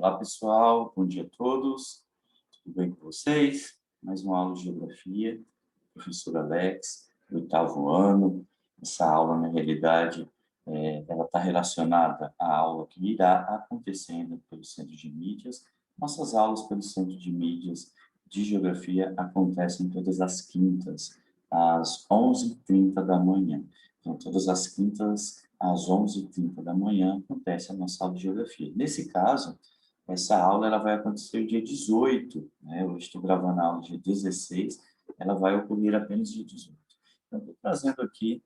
Olá, pessoal. Bom dia a todos. Tudo bem com vocês? Mais uma aula de geografia. Professor Alex, do 8º ano. Essa aula, na realidade, ela está relacionada à aula que irá acontecendo pelo Centro de Mídias. Nossas aulas pelo Centro de Mídias de Geografia acontecem todas as quintas, às 11h30 da manhã. Então, todas as quintas, às 11h30 da manhã, acontece a nossa aula de Geografia. Nesse caso, essa aula ela vai acontecer dia 18, né? Eu estou gravando a aula dia 16, ela vai ocorrer apenas dia 18. Então, estou trazendo aqui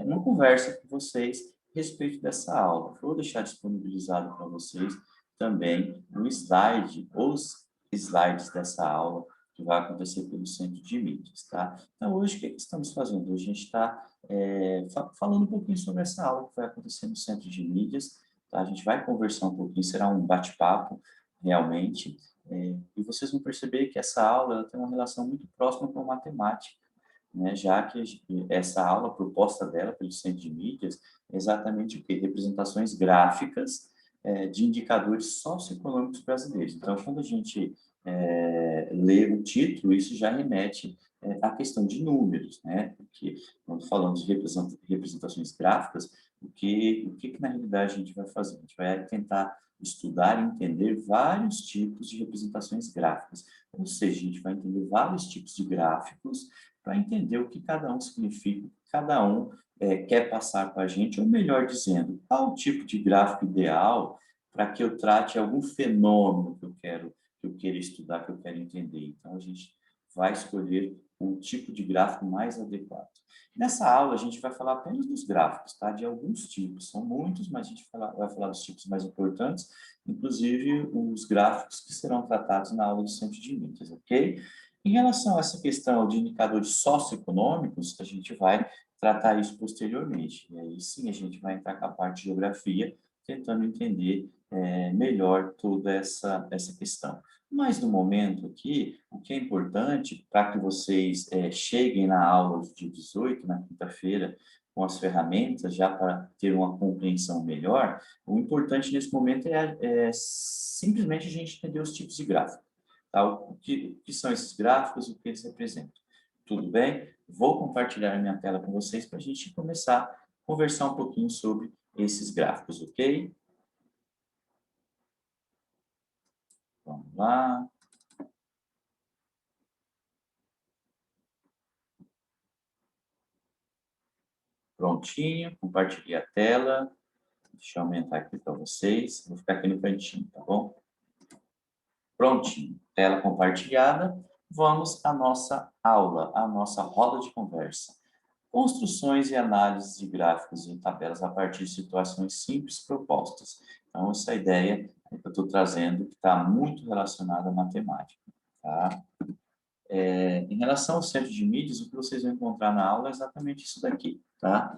uma conversa com vocês a respeito dessa aula. Vou deixar disponibilizado para vocês também no slide, os slides dessa aula que vai acontecer pelo Centro de Mídias, tá? Então, hoje, o que estamos fazendo? Hoje a gente está falando um pouquinho sobre essa aula que vai acontecer no Centro de Mídias, tá? A gente vai conversar um pouquinho, será um bate-papo, realmente, e vocês vão perceber que essa aula ela tem uma relação muito próxima com a matemática, né? Já que essa aula, a proposta dela pelo Centro de Mídias, é exatamente o quê? Representações gráficas de indicadores socioeconômicos brasileiros. Então, quando a gente lê o título, isso já remete à questão de números, né? Porque quando falamos de representações gráficas, o que na realidade a gente vai fazer? A gente vai tentar estudar e entender vários tipos de representações gráficas. Ou seja, a gente vai entender vários tipos de gráficos para entender o que cada um significa, o que cada um quer passar para a gente, ou melhor dizendo, qual o tipo de gráfico ideal para que eu trate algum fenômeno que eu queira estudar, que eu quero entender. Então, a gente vai escolher o tipo de gráfico mais adequado. Nessa aula, a gente vai falar apenas dos gráficos, tá? De alguns tipos, são muitos, mas a gente vai falar dos tipos mais importantes, inclusive os gráficos que serão tratados na aula do Centro de Mídias, ok? Em relação a essa questão de indicadores socioeconômicos, a gente vai tratar isso posteriormente. E aí sim a gente vai entrar com a parte de geografia, tentando entender melhor toda essa questão. Mas no momento aqui, o que é importante para que vocês cheguem na aula do dia 18, na quinta-feira, com as ferramentas, já para ter uma compreensão melhor, o importante nesse momento é simplesmente a gente entender os tipos de gráfico. Tá? O que são esses gráficos, o que eles representam. Tudo bem? Vou compartilhar a minha tela com vocês para a gente começar a conversar um pouquinho sobre esses gráficos, ok? Vamos lá. Prontinho, compartilhei a tela. Deixa eu aumentar aqui para vocês. Vou ficar aqui no cantinho, tá bom? Prontinho, tela compartilhada. Vamos à nossa aula, à nossa roda de conversa. Construções e análises de gráficos e tabelas a partir de situações simples propostas. Então, essa ideia que eu estou trazendo que está muito relacionada à matemática, tá? Em relação ao centro de mídias, o que vocês vão encontrar na aula é exatamente isso daqui, tá?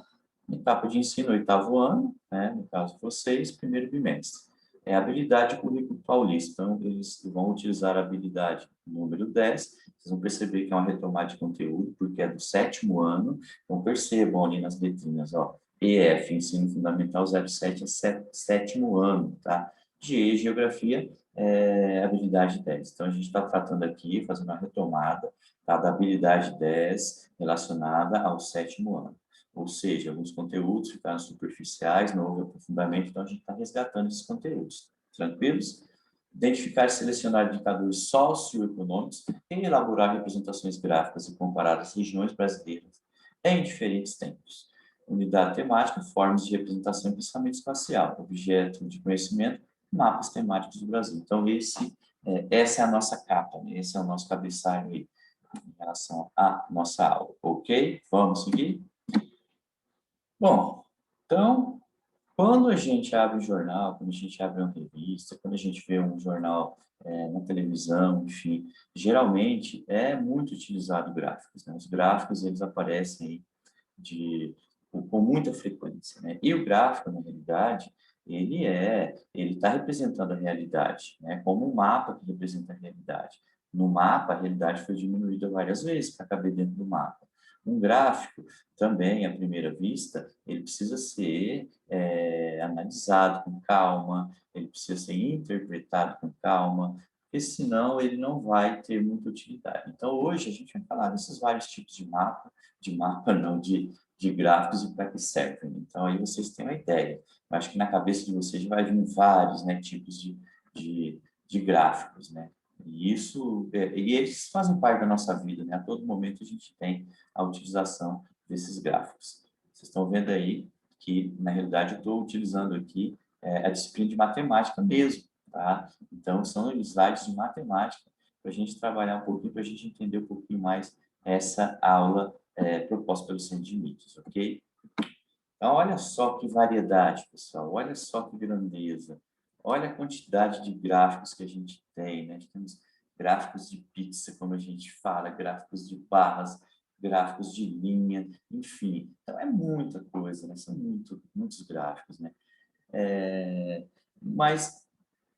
Etapa de ensino, 8º ano, né? No caso de vocês, primeiro bimestre. É a habilidade currículo paulista. Então, eles vão utilizar a habilidade número 10. Vocês vão perceber que é uma retomada de conteúdo, porque é do 7º ano. Então, percebam ali nas letrinhas, ó. EF, Ensino Fundamental 07 é 7º ano, tá? GE, Geografia, habilidade 10. Então, a gente está tratando aqui, fazendo uma retomada, tá? Da habilidade 10 relacionada ao 7º ano. Ou seja, alguns conteúdos ficaram superficiais, não houve aprofundamento, então a gente está resgatando esses conteúdos. Tranquilos? Identificar e selecionar indicadores socioeconômicos e elaborar representações gráficas e comparar as regiões brasileiras em diferentes tempos. Unidade temática, formas de representação e pensamento espacial. Objeto de conhecimento, mapas temáticos do Brasil. Então, essa é a nossa capa, né? Esse é o nosso cabeçalho aí, em relação à nossa aula. Ok? Vamos seguir? Bom, então, quando a gente abre um jornal, quando a gente abre uma revista, quando a gente vê um jornal na televisão, enfim, geralmente é muito utilizado gráficos, né? Os gráficos, eles aparecem aí com muita frequência, né? E o gráfico, na realidade, ele está representando a realidade, né? Como um mapa que representa a realidade. No mapa, a realidade foi diminuída várias vezes para caber dentro do mapa. Um gráfico, também, à primeira vista, ele precisa ser analisado com calma, ele precisa ser interpretado com calma, porque senão ele não vai ter muita utilidade. Então, hoje, a gente vai falar desses vários tipos de mapa não, de gráficos e para que servem. Então, aí vocês têm uma ideia. Eu acho que na cabeça de vocês vai vir vários, né, tipos de gráficos, né? E isso, e eles fazem parte da nossa vida, né? A todo momento a gente tem a utilização desses gráficos. Vocês estão vendo aí que, na realidade, eu estou utilizando aqui a disciplina de matemática mesmo, tá? Então, são slides de matemática para a gente trabalhar um pouquinho, para a gente entender um pouquinho mais essa aula proposta pelo Centro de Mídias, ok? Então, olha só que variedade, pessoal. Olha só que grandeza. Olha a quantidade de gráficos que a gente tem, né? Temos gráficos de pizza, como a gente fala, gráficos de barras, gráficos de linha, enfim. Então, é muita coisa, né? São muitos gráficos, né? Mas,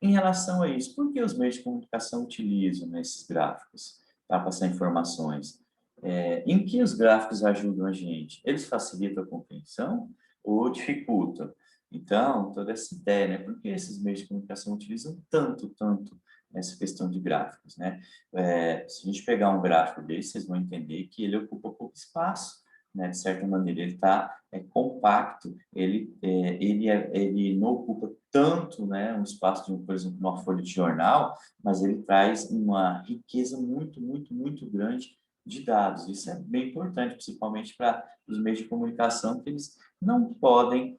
em relação a isso, por que os meios de comunicação utilizam, né, esses gráficos para passar informações? Em que os gráficos ajudam a gente? Eles facilitam a compreensão ou dificultam? Então, toda essa ideia, né? Por que esses meios de comunicação utilizam tanto essa questão de gráficos, né? Se a gente pegar um gráfico desse, vocês vão entender que ele ocupa pouco espaço, né? De certa maneira, ele está compacto, ele não ocupa tanto, né, um espaço, por exemplo, uma folha de jornal, mas ele traz uma riqueza muito grande de dados. Isso é bem importante, principalmente para os meios de comunicação, que eles não podem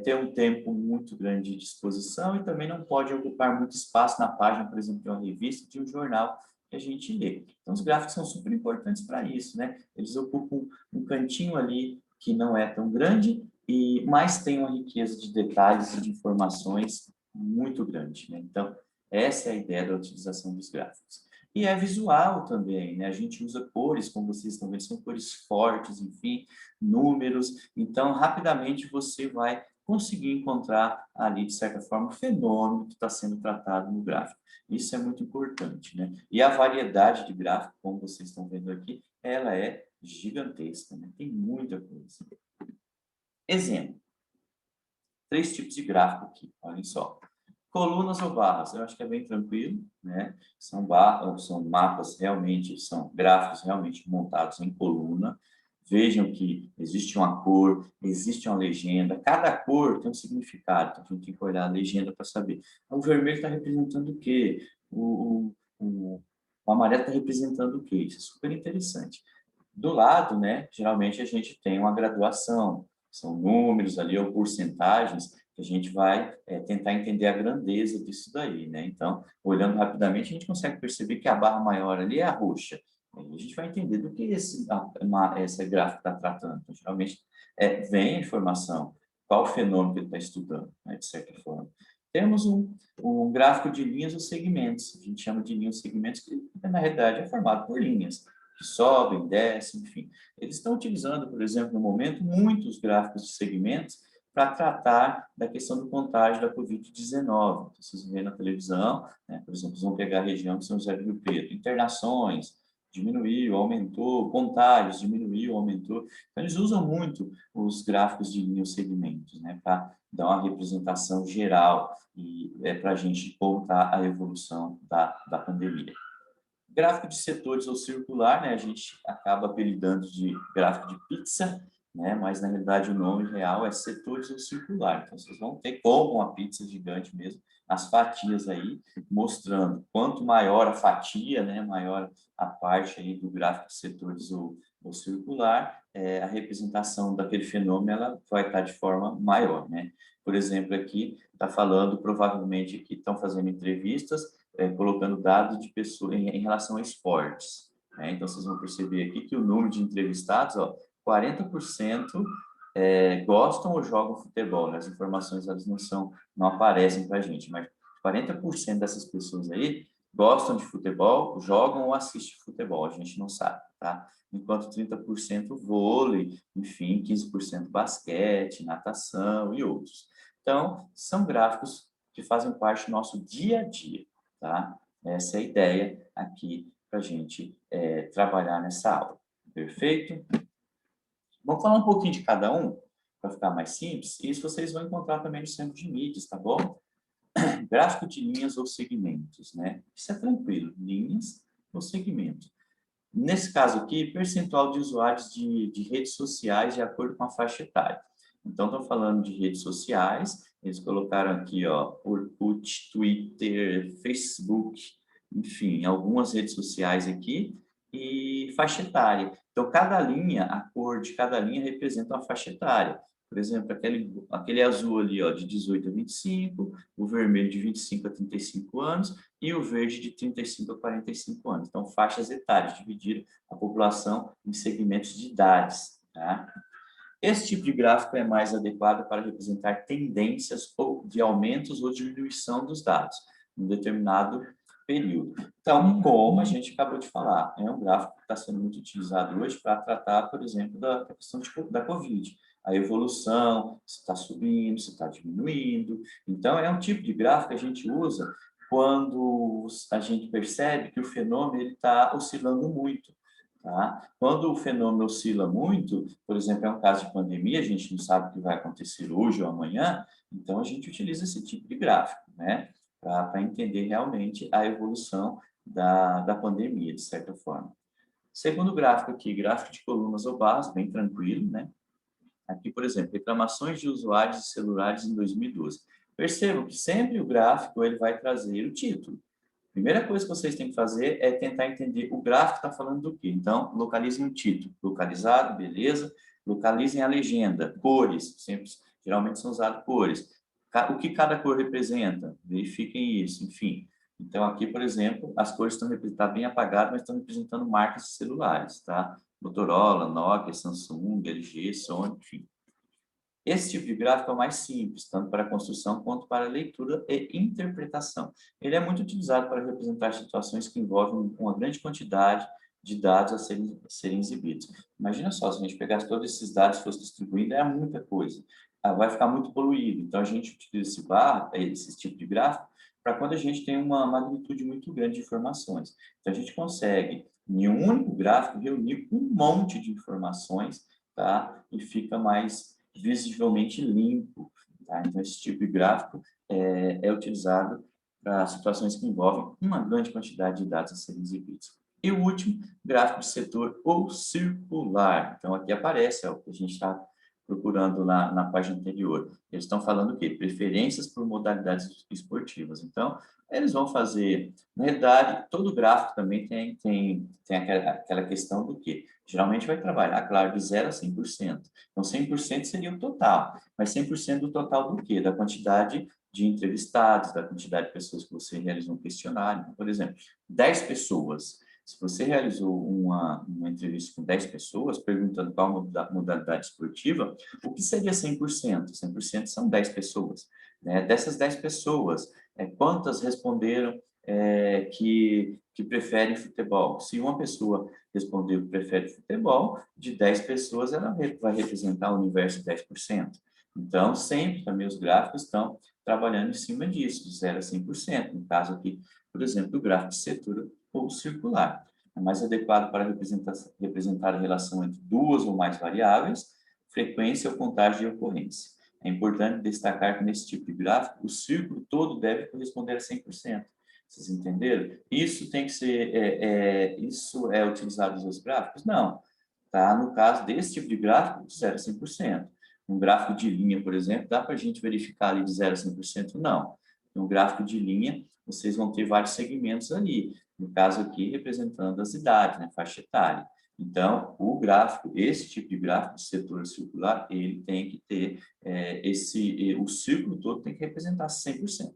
ter um tempo muito grande de disposição e também não pode ocupar muito espaço na página, por exemplo, de uma revista, de um jornal que a gente lê. Então, os gráficos são super importantes para isso, né? Eles ocupam um cantinho ali que não é tão grande, mas tem uma riqueza de detalhes e de informações muito grande, né? Então, essa é a ideia da utilização dos gráficos. E é visual também, né? A gente usa cores, como vocês estão vendo, são cores fortes, enfim, números. Então, rapidamente você vai conseguir encontrar ali, de certa forma, o fenômeno que está sendo tratado no gráfico. Isso é muito importante, né? E a variedade de gráfico, como vocês estão vendo aqui, ela é gigantesca, né? Tem muita coisa. Exemplo. 3 tipos de gráfico aqui, olhem só. Colunas ou barras, eu acho que é bem tranquilo, né? São mapas realmente, são gráficos realmente montados em coluna. Vejam que existe uma cor, existe uma legenda, cada cor tem um significado, então a gente tem que olhar a legenda para saber. O vermelho está representando o quê? O amarelo está representando o quê? Isso é super interessante. Do lado, né, geralmente a gente tem uma graduação, são números ali ou porcentagens que a gente vai tentar entender a grandeza disso daí, né? Então, olhando rapidamente, a gente consegue perceber que a barra maior ali é a roxa. E a gente vai entender do que esse gráfico está tratando. Então, geralmente, vem a informação, qual o fenômeno que ele está estudando, né, de certa forma. Temos um gráfico de linhas ou segmentos. A gente chama de linhas ou segmentos, que, na realidade, é formado por linhas que sobem, descem, enfim. Eles estão utilizando, por exemplo, no momento, muitos gráficos de segmentos para tratar da questão do contágio da Covid-19. Então, vocês vêem na televisão, né, por exemplo, vão pegar a região de São José do Rio Preto, internações, diminuiu, aumentou, contágios, diminuiu, aumentou. Então, eles usam muito os gráficos de linha ou segmentos, né, para dar uma representação geral e para a gente contar a evolução da pandemia. Gráfico de setores ou circular, né, a gente acaba apelidando de gráfico de pizza, né, mas na realidade o nome real é setores ou circular. Então vocês vão ter como uma pizza gigante mesmo, as fatias aí, mostrando quanto maior a fatia, né, maior a parte aí do gráfico de setores ou circular, a representação daquele fenômeno ela vai estar de forma maior, né? Por exemplo, aqui está falando, provavelmente aqui estão fazendo entrevistas colocando dados de pessoas em relação a esportes, né? Então, vocês vão perceber aqui que o número de entrevistados, 40% gostam ou jogam futebol, né? As informações elas não aparecem para a gente, mas 40% dessas pessoas aí gostam de futebol, jogam ou assistem futebol, a gente não sabe, tá? Enquanto 30% vôlei, enfim, 15% basquete, natação e outros. Então, são gráficos que fazem parte do nosso dia a dia, tá? Essa é a ideia aqui para a gente trabalhar nessa aula. Perfeito? Vamos falar um pouquinho de cada um, para ficar mais simples, e isso vocês vão encontrar também no centro de mídias, tá bom? Gráfico de linhas ou segmentos, né? Isso é tranquilo, linhas ou segmentos. Nesse caso aqui, percentual de usuários de redes sociais de acordo com a faixa etária. Então, estou falando de redes sociais, eles colocaram aqui, ó, Orkut, Twitter, Facebook, enfim, algumas redes sociais aqui, e faixa etária. Então, cada linha, a cor de cada linha representa uma faixa etária. Por exemplo, aquele azul ali, ó, de 18 a 25, o vermelho de 25 a 35 anos, e o verde de 35 a 45 anos. Então, faixas etárias, dividir a população em segmentos de idades. Tá? Esse tipo de gráfico é mais adequado para representar tendências ou de aumentos ou diminuição dos dados em um determinado período. Então, como a gente acabou de falar, é um gráfico que está sendo muito utilizado hoje para tratar, por exemplo, da questão da COVID. A evolução, se está subindo, se está diminuindo. Então, é um tipo de gráfico que a gente usa quando a gente percebe que o fenômeno está oscilando muito. Tá? Quando o fenômeno oscila muito, por exemplo, é um caso de pandemia, a gente não sabe o que vai acontecer hoje ou amanhã, então a gente utiliza esse tipo de gráfico, né? Para entender realmente a evolução da pandemia, de certa forma. Segundo gráfico aqui, gráfico de colunas ou barras, bem tranquilo, né? Aqui, por exemplo, reclamações de usuários de celulares em 2012. Percebam que sempre o gráfico ele vai trazer o título. Primeira coisa que vocês têm que fazer é tentar entender o gráfico está falando do quê. Então, localizem o título. Localizado, beleza. Localizem a legenda. Cores, sempre, geralmente são usadas cores. O que cada cor representa? Verifiquem isso, enfim. Então, aqui, por exemplo, as cores estão bem apagadas, mas estão representando marcas de celulares, tá? Motorola, Nokia, Samsung, LG, Sony, enfim. Esse tipo de gráfico é o mais simples, tanto para construção quanto para leitura e interpretação. Ele é muito utilizado para representar situações que envolvem uma grande quantidade de dados a serem exibidos. Imagina só, se a gente pegasse todos esses dados e fosse distribuindo, é muita coisa. Vai ficar muito poluído. Então, a gente utiliza esse tipo de gráfico, para quando a gente tem uma magnitude muito grande de informações. Então, a gente consegue, em um único gráfico, reunir um monte de informações, tá? E fica mais visivelmente limpo. Tá? Então, esse tipo de gráfico é utilizado para situações que envolvem uma grande quantidade de dados a serem exibidos. E o último, gráfico de setor ou circular. Então, aqui aparece o que a gente está procurando na página anterior. Eles estão falando o quê? Preferências por modalidades esportivas. Então, eles vão fazer... Na realidade, todo gráfico também tem aquela questão do quê? Geralmente vai trabalhar, claro, de 0 a 100%. Então, 100% seria o total. Mas 100% do total do quê? Da quantidade de entrevistados, da quantidade de pessoas que você realizou um questionário. Então, por exemplo, 10 pessoas. Se você realizou uma entrevista com 10 pessoas, perguntando qual modalidade esportiva, o que seria 100%? 100% são 10 pessoas. Né? Dessas 10 pessoas, quantas responderam que preferem futebol? Se uma pessoa respondeu que prefere futebol, de 10 pessoas, ela vai representar o universo de 10%. Então, sempre também os gráficos estão trabalhando em cima disso, de 0 a 100%. No caso aqui, por exemplo, o gráfico de setor ou circular. É mais adequado para representar a relação entre duas ou mais variáveis, frequência ou contagem de ocorrência. É importante destacar que nesse tipo de gráfico, o círculo todo deve corresponder a 100%. Vocês entenderam? Isso tem que ser, isso é utilizado nos gráficos? Não. Tá? No caso desse tipo de gráfico, de 0 a 100%. Um gráfico de linha, por exemplo, dá para a gente verificar ali de 0 a 100%? Não. No gráfico de linha, vocês vão ter vários segmentos ali. No caso aqui, representando as idades, né? Faixa etária. Então, o gráfico, esse tipo de gráfico de setor circular, ele tem que ter o círculo todo tem que representar 100%.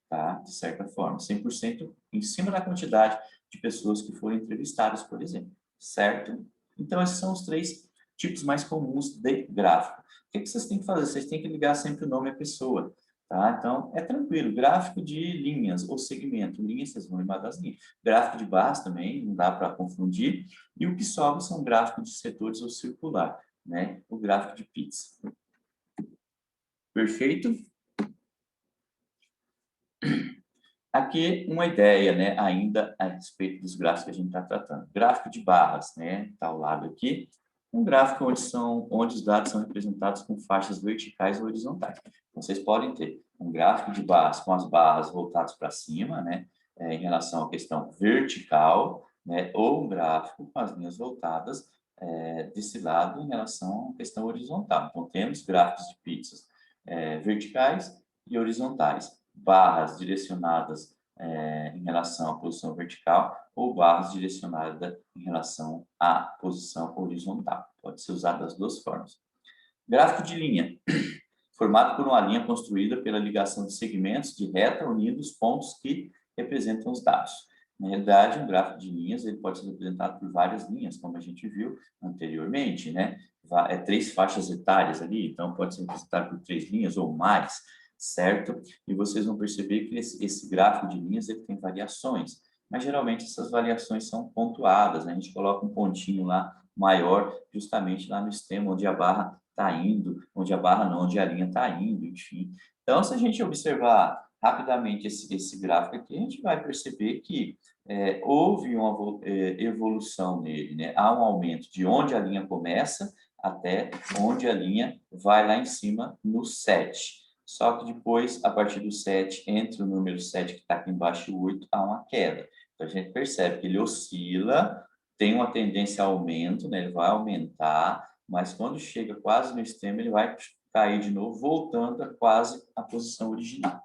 Tá? De certa forma, 100% em cima da quantidade de pessoas que foram entrevistadas, por exemplo, certo? Então, esses são os três tipos mais comuns de gráfico. O que vocês têm que fazer? Vocês têm que ligar sempre o nome à pessoa, tá? Então, é tranquilo, gráfico de linhas ou segmento, linhas, vocês vão lembrar das linhas. Gráfico de barras também, não dá para confundir, e o que sobra são gráficos de setores ou circular, né? O gráfico de pizza. Perfeito? Aqui uma ideia, né, ainda a respeito dos gráficos que a gente está tratando. Gráfico de barras, né, está ao lado aqui. Um gráfico onde os dados são representados com faixas verticais ou horizontais. Então, vocês podem ter um gráfico de barras com as barras voltadas para cima, né, em relação à questão vertical, né, ou um gráfico com as linhas voltadas desse lado em relação à questão horizontal. Então, temos gráficos de pizzas verticais e horizontais, barras direcionadas em relação à posição vertical ou barras direcionadas em relação à posição horizontal. Pode ser usado das duas formas. Gráfico de linha, formado por uma linha construída pela ligação de segmentos de reta unindo os pontos que representam os dados. Na realidade, um gráfico de linhas ele pode ser representado por várias linhas, como a gente viu anteriormente, né? 3 faixas etárias ali, então pode ser representado por 3 linhas ou mais, certo? E vocês vão perceber que esse gráfico de linhas ele tem variações, mas geralmente essas variações são pontuadas, né? A gente coloca um pontinho lá maior, justamente lá no extremo, onde a barra está indo, onde a barra não, onde a linha está indo, enfim. Então, se a gente observar rapidamente esse gráfico aqui, a gente vai perceber que houve uma evolução nele, né? Há um aumento de onde a linha começa até onde a linha vai lá em cima no 7. Só que depois, a partir do 7, entre o número 7 que está aqui embaixo e o 8, há uma queda. Então, a gente percebe que ele oscila, tem uma tendência a aumento, né? Ele vai aumentar, mas quando chega quase no extremo, ele vai cair de novo, voltando a quase a posição original.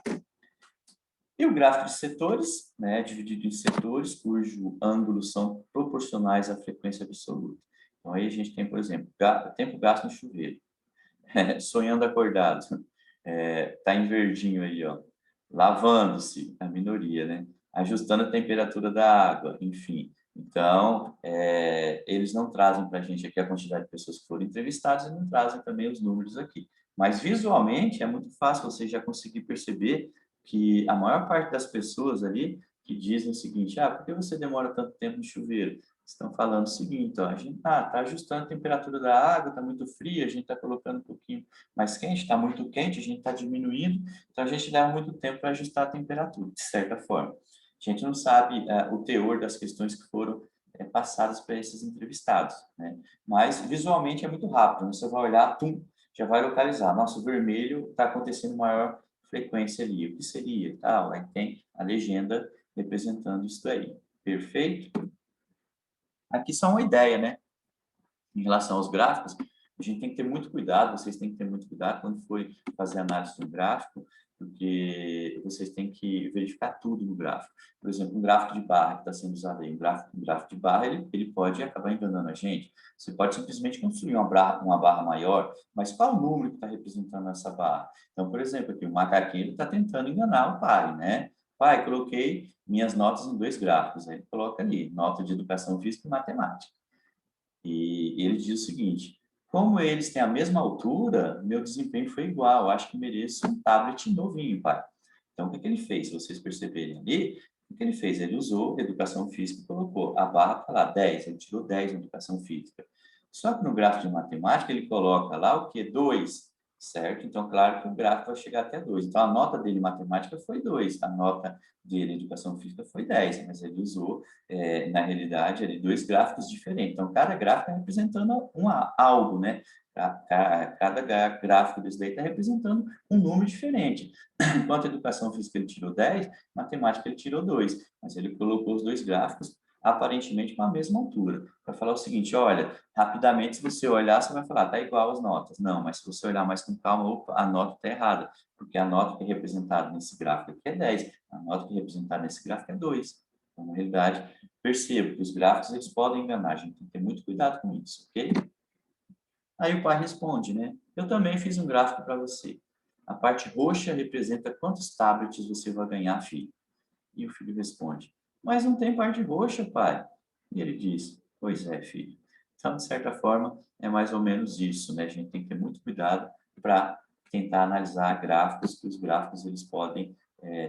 E o gráfico de setores, né, dividido em setores, cujo ângulos são proporcionais à frequência absoluta. Então, aí a gente tem, por exemplo, tempo gasto no chuveiro, sonhando acordado, tá em verdinho aí, ó, lavando-se, a minoria, né? Ajustando a temperatura da água, enfim. Então, eles não trazem para a gente aqui a quantidade de pessoas que foram entrevistadas e não trazem também os números aqui. Mas, visualmente, é muito fácil você já conseguir perceber que a maior parte das pessoas ali que dizem o seguinte, por que você demora tanto tempo no chuveiro? Estão falando o seguinte, ó, a gente está ajustando a temperatura da água, está muito fria, a gente está colocando um pouquinho mais quente, está muito quente, a gente está diminuindo, então a gente leva muito tempo para ajustar a temperatura, de certa forma. A gente não sabe o teor das questões que foram passadas para esses entrevistados, né? Mas visualmente é muito rápido, né? Você vai olhar, já vai localizar, nossa, o vermelho está acontecendo maior frequência ali, o que seria? Tal, aí tem a legenda representando isso daí. Perfeito? Aqui só uma ideia, né? Em relação aos gráficos, a gente tem que ter muito cuidado, vocês têm que ter muito cuidado quando for fazer análise de um gráfico, porque vocês têm que verificar tudo no gráfico. Por exemplo, um gráfico de barra que está sendo usado aí, um gráfico de barra, ele pode acabar enganando a gente. Você pode simplesmente construir uma barra maior, mas qual o número que está representando essa barra? Então, por exemplo, aqui o macaquinho está tentando enganar o pai, né? Pai, coloquei minhas notas em 2 gráficos. Aí ele coloca ali, nota de educação física e matemática. E ele diz o seguinte, como eles têm a mesma altura, meu desempenho foi igual, acho que mereço um tablet novinho, pai. Então, o que ele fez? Se vocês perceberem ali, o que ele fez? Ele usou educação física e colocou a barra para lá, 10, ele tirou 10 na educação física. Só que no gráfico de matemática, ele coloca lá o quê? 2, certo? Então, claro que o gráfico vai chegar até 2. Então, a nota dele em matemática foi 2, a nota dele em educação física foi 10, mas ele usou na realidade, ali, 2 gráficos diferentes. Então, cada gráfico está representando algo, né? Cada gráfico desse daí está representando um número diferente. Enquanto a educação física ele tirou 10, matemática ele tirou 2, mas ele colocou os 2 gráficos aparentemente com a mesma altura. Para falar o seguinte, olha, rapidamente, se você olhar, você vai falar, tá igual as notas. Não, mas se você olhar mais com calma, opa, a nota está errada, porque a nota que é representada nesse gráfico aqui é 10, a nota que é representada nesse gráfico é 2. Então, na realidade, percebo que os gráficos eles podem enganar, a gente tem que ter muito cuidado com isso, ok? Aí o pai responde, né? Eu também fiz um gráfico para você. A parte roxa representa quantos tablets você vai ganhar, filho. E o filho responde, mas não tem parte roxa, pai. E ele diz, pois é, filho. Então, de certa forma, é mais ou menos isso, né? A gente tem que ter muito cuidado para tentar analisar gráficos, que os gráficos eles podem,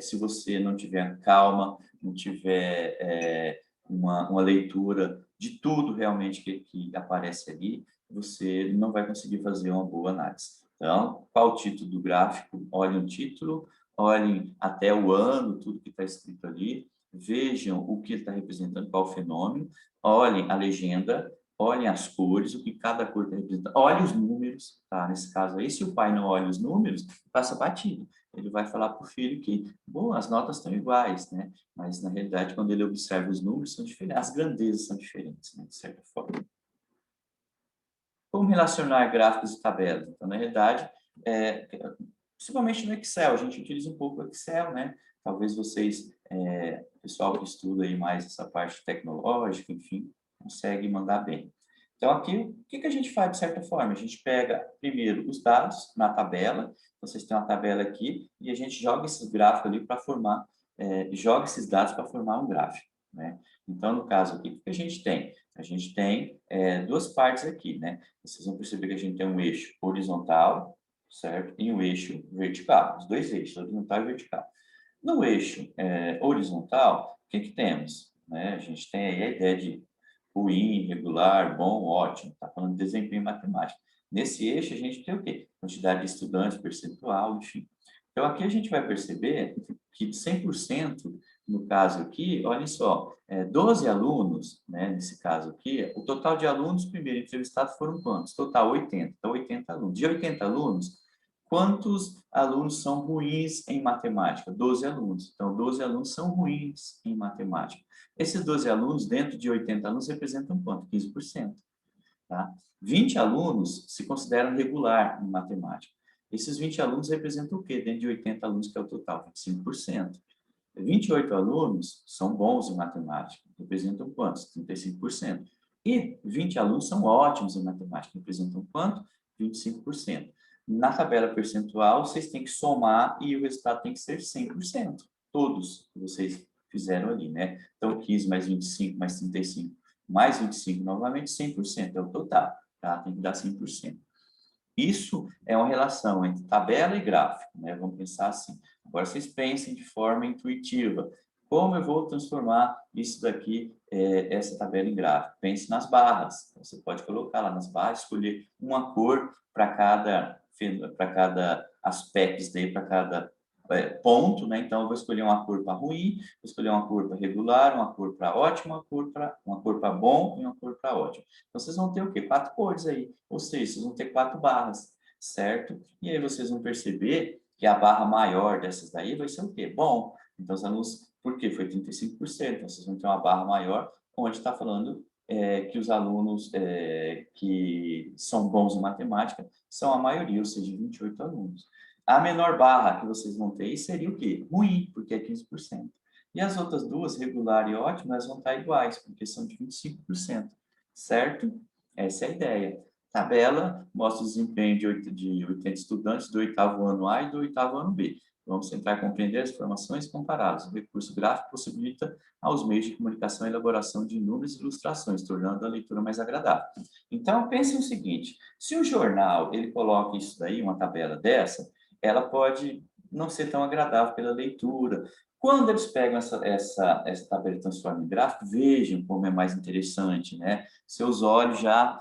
se você não tiver calma, não tiver uma leitura de tudo realmente que aparece ali, você não vai conseguir fazer uma boa análise. Então, qual o título do gráfico? Olhem o título, olhem até o ano, tudo que está escrito ali, vejam o que ele está representando, qual o fenômeno, olhem a legenda, olhem as cores, o que cada cor está representando, olhem os números, tá? Nesse caso aí, se o pai não olha os números, passa batido. Ele vai falar para o filho que, bom, as notas estão iguais, né? Mas, na realidade, quando ele observa os números, são diferentes, as grandezas são diferentes, né? De certa forma. Como relacionar gráficos e tabelas? Então, na realidade, principalmente no Excel, a gente utiliza um pouco o Excel, né? Talvez vocês, pessoal que estuda aí mais essa parte tecnológica, enfim, consegue mandar bem. Então, aqui, o que a gente faz de certa forma? A gente pega primeiro os dados na tabela, vocês têm uma tabela aqui, e a gente joga esses gráficos ali para formar, joga esses dados para formar um gráfico, né? Então, no caso aqui, o que a gente tem? A gente tem duas partes aqui, né? Vocês vão perceber que a gente tem um eixo horizontal, certo? E um eixo vertical, os dois eixos, horizontal e vertical. No eixo horizontal, o que temos? Né? A gente tem aí a ideia de ruim, regular, bom, ótimo. Está falando de desempenho matemático. Nesse eixo, a gente tem o quê? Quantidade de estudantes, percentual, enfim. Então, aqui a gente vai perceber que 100%, no caso aqui, olhem só, 12 alunos, né, nesse caso aqui, o total de alunos, primeiro entrevistados, foram quantos? Total, 80. Então, 80 alunos. De 80 alunos, quantos alunos são ruins em matemática? 12 alunos. Então, 12 alunos são ruins em matemática. Esses 12 alunos, dentro de 80 alunos, representam quanto? 15%. Tá? 20 alunos se consideram regular em matemática. Esses 20 alunos representam o quê? Dentro de 80 alunos, que é o total, 25%. 28 alunos são bons em matemática, representam quantos? 35%. E 20 alunos são ótimos em matemática, representam quanto? 25%. Na tabela percentual, vocês têm que somar e o resultado tem que ser 100%. Todos que vocês fizeram ali, né? Então, 15 mais 25 mais 35 mais 25 novamente, 100%. É o total, tá? Tem que dar 100%. Isso é uma relação entre tabela e gráfico, né? Vamos pensar assim. Agora, vocês pensem de forma intuitiva. Como eu vou transformar isso daqui, essa tabela em gráfico? Pense nas barras. Você pode colocar lá nas barras, escolher uma cor para cada aspecto, para cada ponto, né? Então, eu vou escolher uma cor para ruim, vou escolher uma cor para regular, uma cor para ótimo, uma cor para bom e uma cor para ótimo. Então, vocês vão ter o quê? 4 cores aí. Ou seja, vocês vão ter 4 barras, certo? E aí vocês vão perceber que a barra maior dessas daí vai ser o quê? Bom. Então, os alunos, por quê? Foi 35%. Então, vocês vão ter uma barra maior, onde está falando que os alunos que são bons em matemática são a maioria, ou seja, 28 alunos. A menor barra que vocês vão ter seria o quê? Ruim, porque é 15%. E as outras duas, regular e ótimo, elas vão estar iguais, porque são de 25%, certo? Essa é a ideia. Tabela mostra o desempenho de 80 estudantes do oitavo ano A e do oitavo ano B. Vamos tentar compreender as informações comparadas. O recurso gráfico possibilita aos meios de comunicação a elaboração de inúmeras ilustrações, tornando a leitura mais agradável. Então, pense o seguinte, se o jornal ele coloca isso daí, uma tabela dessa, ela pode não ser tão agradável pela leitura. Quando eles pegam essa tabela e transformam em gráfico, vejam como é mais interessante, né? Seus olhos já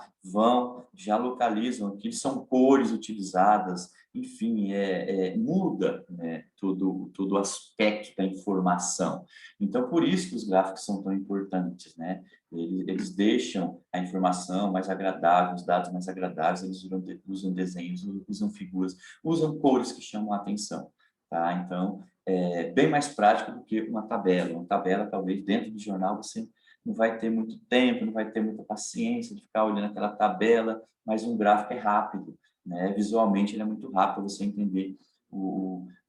localizam que são cores utilizadas, enfim, muda, né, todo o aspecto da informação. Então, por isso que os gráficos são tão importantes, né? Eles deixam a informação mais agradável, os dados mais agradáveis, eles usam desenhos, usam figuras, usam cores que chamam a atenção, tá? Então, é bem mais prático do que uma tabela. Uma tabela, talvez, dentro do jornal, você não vai ter muito tempo, não vai ter muita paciência de ficar olhando aquela tabela, mas um gráfico é rápido, né? Visualmente, ele é muito rápido para você entender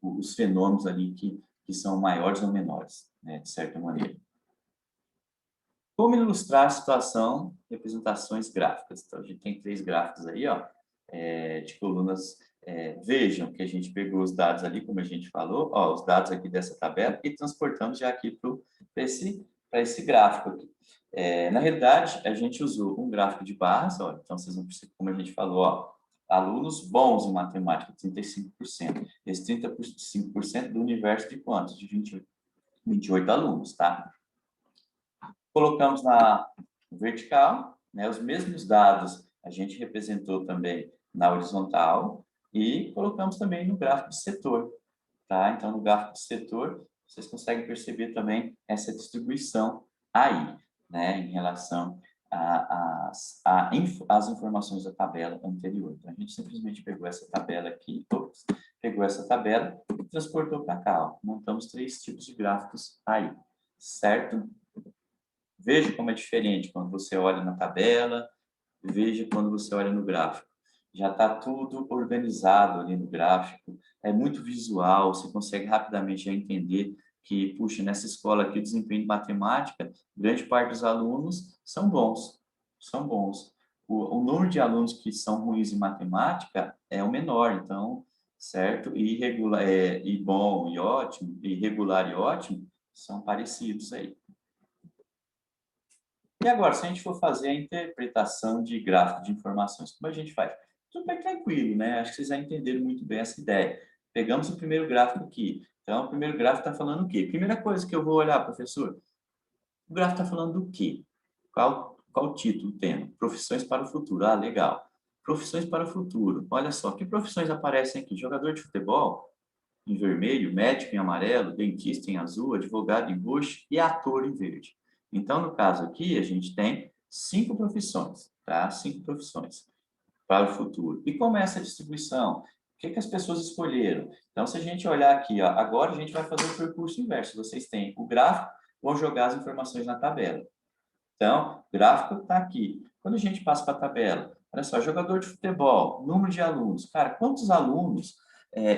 os fenômenos ali que são maiores ou menores, né? De certa maneira. Como ilustrar a situação, representações gráficas. Então, a gente tem 3 gráficos aí, ó, de colunas. Vejam que a gente pegou os dados ali, como a gente falou, ó, os dados aqui dessa tabela e transportamos já aqui para esse gráfico aqui. Na realidade, a gente usou um gráfico de barras, ó, então vocês vão perceber, como a gente falou, ó, alunos bons em matemática, 35%. Esse 35% do universo de quantos? De 28 alunos, tá? Colocamos na vertical, né, os mesmos dados a gente representou também na horizontal e colocamos também no gráfico de setor, tá? Então, no gráfico de setor, vocês conseguem perceber também essa distribuição aí, né, em relação as informações da tabela anterior. Então, a gente simplesmente pegou essa tabela aqui, pegou essa tabela e transportou para cá. Ó. Montamos 3 tipos de gráficos aí, certo? Veja como é diferente quando você olha na tabela, veja quando você olha no gráfico. Já está tudo organizado ali no gráfico, é muito visual, você consegue rapidamente já entender que, puxa, nessa escola aqui, o desempenho de matemática, grande parte dos alunos são bons, são bons. O número de alunos que são ruins em matemática é o menor, então, certo? E irregular, e bom e ótimo, irregular e ótimo, são parecidos aí. E agora, se a gente for fazer a interpretação de gráfico de informações, como a gente faz? Tudo bem tranquilo, né? Acho que vocês já entenderam muito bem essa ideia. Pegamos o primeiro gráfico aqui. Então, o primeiro gráfico está falando o quê? Primeira coisa que eu vou olhar, professor, o gráfico está falando do quê? Qual o título, o tema? Profissões para o futuro. Ah, legal. Profissões para o futuro. Olha só, que profissões aparecem aqui? Jogador de futebol, em vermelho, médico em amarelo, dentista em azul, advogado em roxo e ator em verde. Então, no caso aqui, a gente tem 5 profissões, tá? 5 profissões para o futuro. E como é essa distribuição? O que as pessoas escolheram? Então, se a gente olhar aqui, ó, agora a gente vai fazer o percurso inverso. Vocês têm o gráfico, vão jogar as informações na tabela. Então, o gráfico está aqui. Quando a gente passa para a tabela, olha só, jogador de futebol, número de alunos. Cara, quantos alunos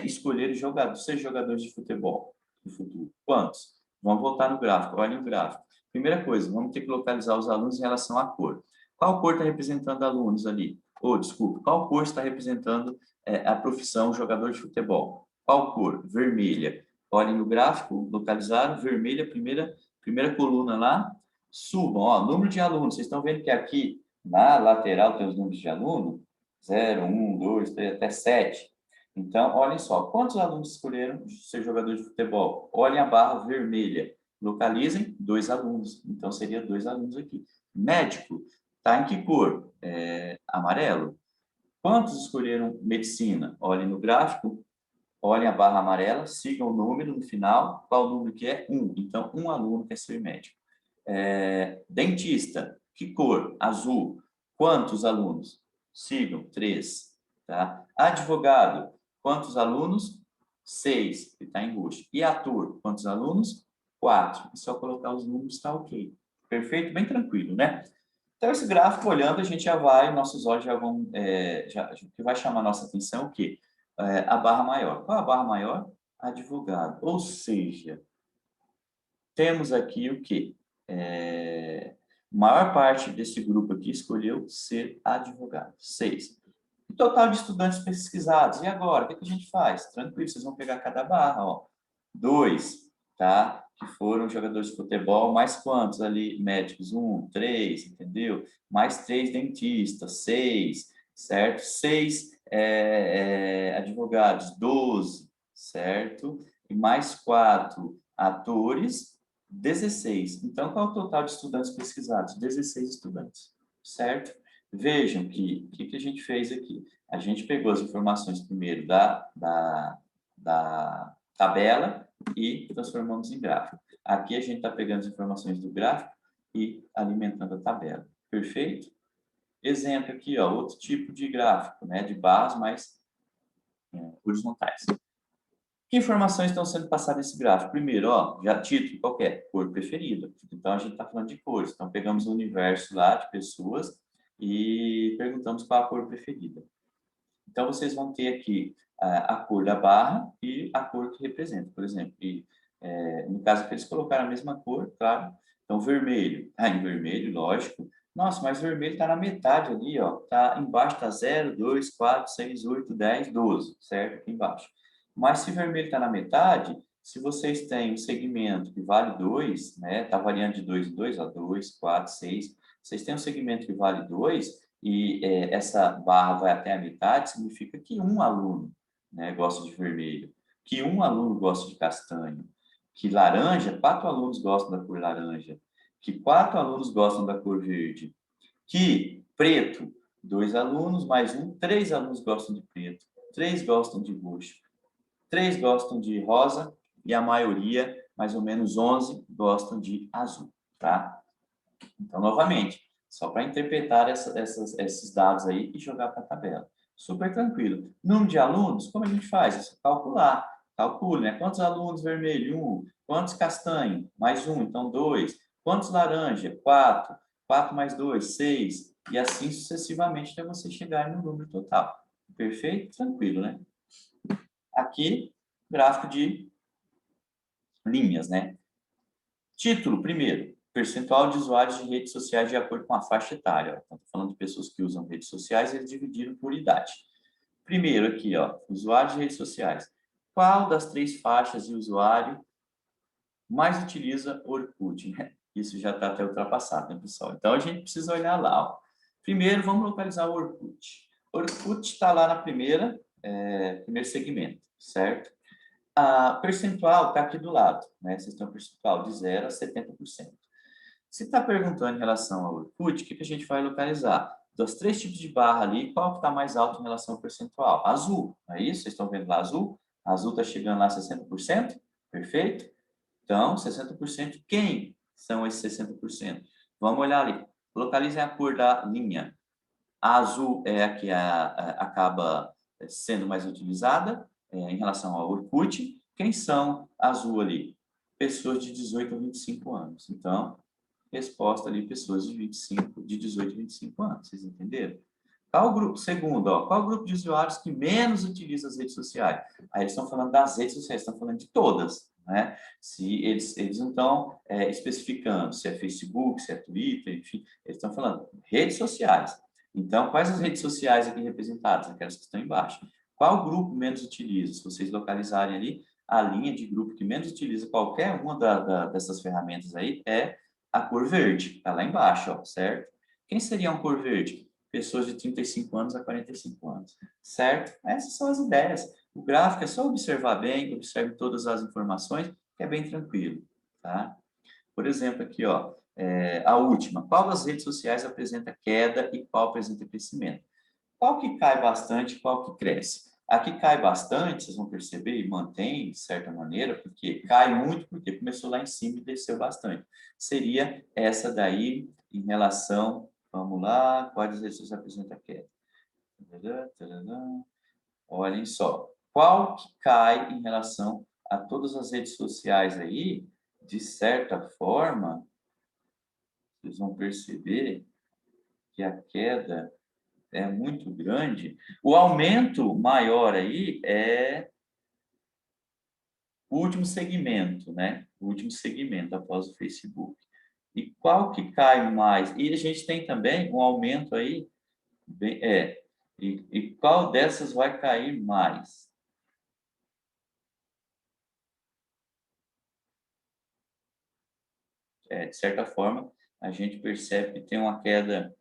escolheram ser jogadores de futebol no futuro? Quantos? Vamos voltar no gráfico, olhem o gráfico. Primeira coisa, vamos ter que localizar os alunos em relação à cor. Qual cor está representando alunos ali? Desculpa, qual cor está representando a profissão jogador de futebol? Qual cor? Vermelha. Olhem no gráfico, localizaram, vermelha, primeira coluna lá, subam, ó, número de alunos. Vocês estão vendo que aqui na lateral tem os números de aluno? 0, 1, 2, 3, até 7. Então, olhem só, quantos alunos escolheram ser jogador de futebol? Olhem a barra vermelha. Localizem 2 alunos. Então, seria 2 alunos aqui. Médico, tá em que cor? Amarelo. Quantos escolheram medicina? Olhem no gráfico, olhem a barra amarela, sigam o número no final. Qual o número que é? 1. Então, um aluno quer ser médico. Dentista, que cor? Azul. Quantos alunos? Sigam, 3. Tá? Advogado, quantos alunos? 6, que está em roxo. E ator, quantos alunos? 4. É só colocar os números, está ok. Perfeito? Bem tranquilo, né? Então, esse gráfico, olhando, a gente já vai, nossos olhos já vão, o que vai chamar a nossa atenção é o quê? A barra maior. Qual é a barra maior? Advogado. Ou seja, temos aqui o quê? Maior parte desse grupo aqui escolheu ser advogado. 6. O total de estudantes pesquisados. E agora? O que a gente faz? Tranquilo, vocês vão pegar cada barra. Ó. 2, tá? Que foram jogadores de futebol, mais quantos ali? Médicos? 1, 3, entendeu? Mais 3 dentistas, 6, certo? 6 advogados, 12, certo? E mais 4 atores, 16. Então, qual é o total de estudantes pesquisados? 16 estudantes, certo? Vejam que o que a gente fez aqui? A gente pegou as informações primeiro da tabela e transformamos em gráfico. Aqui a gente está pegando as informações do gráfico e alimentando a tabela. Perfeito? Exemplo aqui, ó, outro tipo de gráfico, né, de barras mais horizontais. Que informações estão sendo passadas nesse gráfico? Primeiro, ó, já título, qual que é? Cor preferida. Então, a gente está falando de cores. Então, pegamos o universo lá de pessoas e perguntamos qual a cor preferida. Então, vocês vão ter aqui a cor da barra e a cor que representa, por exemplo. No caso aqui, eles colocaram a mesma cor, claro. Então, vermelho. Em vermelho, lógico. Nossa, mas vermelho está na metade ali, ó. Tá embaixo, está 0, 2, 4, 6, 8, 10, 12, certo? Aqui embaixo. Mas se vermelho está na metade, se vocês têm um segmento que vale 2, né? Está variando de 2 em 2, ó, 2, 4, 6. Vocês têm um segmento que vale 2 e essa barra vai até a metade, significa que um aluno, né, gosta de vermelho, que um aluno gosta de castanho, que laranja, 4 alunos gostam da cor laranja, que 4 alunos gostam da cor verde, que preto, 2 alunos mais 1, 3 alunos gostam de preto, 3 gostam de roxo, 3 gostam de rosa e a maioria, mais ou menos 11, gostam de azul, tá? Então, novamente, Só para interpretar esses dados aí e jogar para a tabela. Super tranquilo. Número de alunos, como a gente faz? É só calcular. Calcule, né? Quantos alunos vermelho? 1. Quantos castanho? Mais 1, então 2. Quantos laranja? 4. 4 mais 2, 6. E assim sucessivamente até você chegar no número total. Perfeito? Tranquilo, né? Aqui, gráfico de linhas, né? Título, primeiro, percentual de usuários de redes sociais de acordo com a faixa etária. Estou falando de pessoas que usam redes sociais, eles dividiram por idade. Primeiro aqui, ó, usuários de redes sociais. Qual das 3 faixas de usuário mais utiliza Orkut? Isso já está até ultrapassado, né, pessoal? Então, a gente precisa olhar lá, ó. Primeiro, vamos localizar o Orkut. Orkut está lá na primeiro segmento, certo? A percentual está aqui do lado, né? Vocês têm um percentual de 0 a 70%. Se está perguntando em relação ao Orkut, o que a gente vai localizar? Dos 3 tipos de barra ali, qual que está mais alto em relação ao percentual? Azul, não é isso? Vocês estão vendo lá azul? Azul está chegando lá a 60%, perfeito? Então, 60%, quem são esses 60%? Vamos olhar ali. Localizem a cor da linha. A azul é a que acaba sendo mais utilizada em relação ao Orkut. Quem são azul ali? Pessoas de 18 a 25 anos. Então, resposta ali, pessoas de 18 a 25 anos. Vocês entenderam? Qual o grupo, segundo, ó, qual o grupo de usuários que menos utiliza as redes sociais? Aí eles estão falando das redes sociais, estão falando de todas, né? Se eles não estão especificando se é Facebook, se é Twitter, enfim, eles estão falando redes sociais. Então, quais as redes sociais aqui representadas? Aquelas que estão embaixo. Qual grupo menos utiliza? Se vocês localizarem ali, a linha de grupo que menos utiliza qualquer uma dessas ferramentas aí é a cor verde, está lá embaixo, ó, certo? Quem seria uma cor verde? Pessoas de 35 anos a 45 anos, certo? Essas são as ideias. O gráfico é só observar bem, observe todas as informações, que é bem tranquilo, tá? Por exemplo, aqui, ó, a última. Qual das redes sociais apresenta queda e qual apresenta crescimento? Qual que cai bastante e qual que cresce? Aqui cai bastante, vocês vão perceber, e mantém, de certa maneira, porque cai muito, porque começou lá em cima e desceu bastante. Seria essa daí em relação, vamos lá, quais das redes sociais apresenta queda? Tadadá, tadadá. Olhem só, qual que cai em relação a todas as redes sociais aí, de certa forma, vocês vão perceber que a queda é muito grande. O aumento maior aí é o último segmento, né? O último segmento após o Facebook. E qual que cai mais? E a gente tem também um aumento aí, e qual dessas vai cair mais? De certa forma, a gente percebe que tem uma queda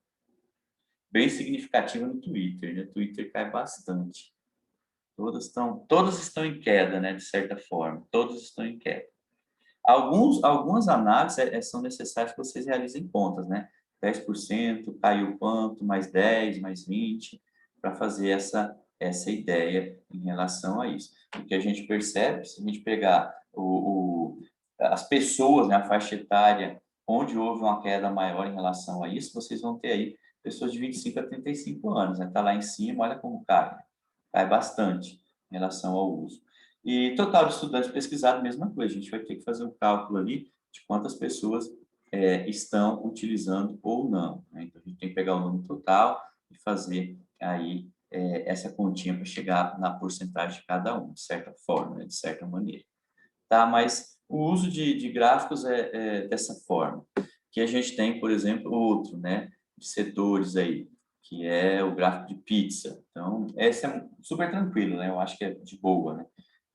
bem significativa no Twitter, né? O Twitter cai bastante. Todas estão em queda, né? De certa forma, todas estão em queda. Algumas análises são necessárias que vocês realizem contas, né? 10% caiu quanto, mais 10, mais 20, para fazer essa ideia em relação a isso. O que a gente percebe, se a gente pegar as pessoas, né, a faixa etária, onde houve uma queda maior em relação a isso, vocês vão ter aí pessoas de 25 a 35 anos, né? Está lá em cima, olha como cai. Cai bastante em relação ao uso. E total de estudantes pesquisados, mesma coisa. A gente vai ter que fazer um cálculo ali de quantas pessoas estão utilizando ou não, né? Então, a gente tem que pegar o número total e fazer aí essa continha para chegar na porcentagem de cada um, de certa forma, né? De certa maneira. Tá? Mas o uso de gráficos é dessa forma. Que a gente tem, por exemplo, outro, né? De setores aí, que é o gráfico de pizza. Então, esse é super tranquilo, né? Eu acho que é de boa, né?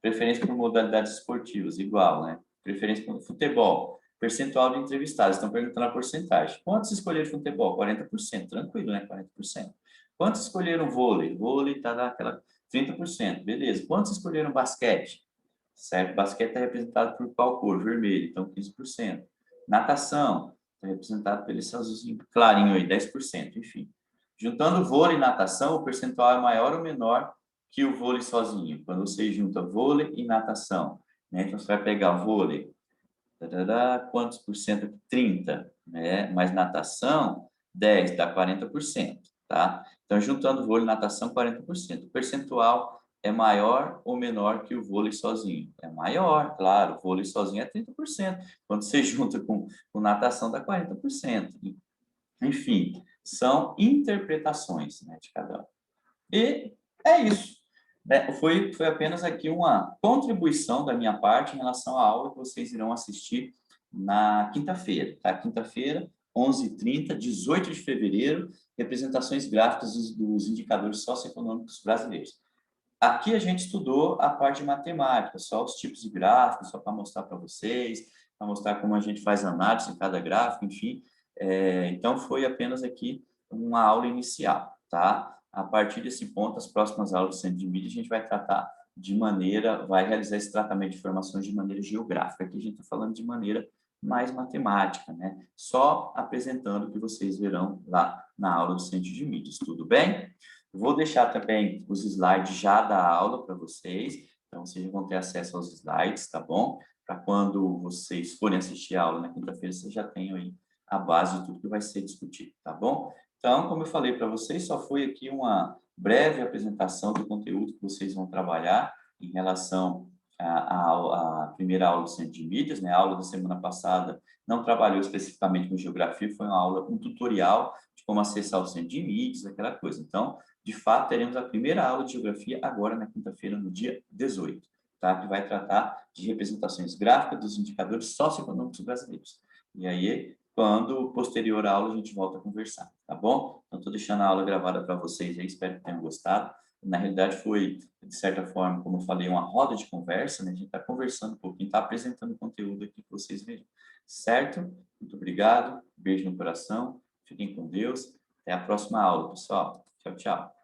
Preferência por modalidades esportivas, igual, né? Preferência por futebol. Percentual de entrevistados, estão perguntando a porcentagem. Quantos escolheram futebol? 40%, tranquilo, né? 40%. Quantos escolheram vôlei? Vôlei está naquela 30%, beleza. Quantos escolheram basquete? Certo? Basquete é representado por qual cor? Vermelho, então 15%. Natação, está representado por esse azulzinho clarinho aí, 10%, enfim. Juntando vôlei e natação, o percentual é maior ou menor que o vôlei sozinho, quando você junta vôlei e natação, né? Então, você vai pegar vôlei, quantos por cento aqui? 30, né? Mas natação, 10 dá 40%, tá? Então, juntando vôlei e natação, 40%. O percentual é maior ou menor que o vôlei sozinho? É maior, claro. O vôlei sozinho é 30%. Quando você junta com natação, dá 40%. Enfim, são interpretações, né, de cada um. E é isso. Né? Foi apenas aqui uma contribuição da minha parte em relação à aula que vocês irão assistir na quinta-feira. Tá? Quinta-feira, 11h30, 18 de fevereiro, representações gráficas dos indicadores socioeconômicos brasileiros. Aqui a gente estudou a parte de matemática, só os tipos de gráficos, só para mostrar para vocês, para mostrar como a gente faz análise em cada gráfico, enfim. Então, foi apenas aqui uma aula inicial, tá? A partir desse ponto, as próximas aulas do Centro de Mídia, a gente vai tratar vai realizar esse tratamento de informações de maneira geográfica. Aqui a gente está falando de maneira mais matemática, né? Só apresentando o que vocês verão lá na aula do Centro de Mídias, tudo bem? Vou deixar também os slides já da aula para vocês, então vocês vão ter acesso aos slides, tá bom? Para quando vocês forem assistir a aula na quinta-feira, vocês já tenham aí a base de tudo que vai ser discutido, tá bom? Então, como eu falei para vocês, só foi aqui uma breve apresentação do conteúdo que vocês vão trabalhar em relação à primeira aula do Centro de Mídias, né? A aula da semana passada não trabalhou especificamente com geografia, foi uma aula, um tutorial de como acessar o Centro de Mídias, aquela coisa. Então, de fato, teremos a primeira aula de geografia agora na quinta-feira, no dia 18, tá? Que vai tratar de representações gráficas dos indicadores socioeconômicos brasileiros. E aí, quando posterior à aula, a gente volta a conversar, tá bom? Então, estou deixando a aula gravada para vocês aí, espero que tenham gostado. Na realidade, foi, de certa forma, como eu falei, uma roda de conversa, né? A gente está conversando um pouquinho, está apresentando conteúdo aqui que vocês vejam. Certo? Muito obrigado, beijo no coração, fiquem com Deus. Até a próxima aula, pessoal. Tchau, tchau.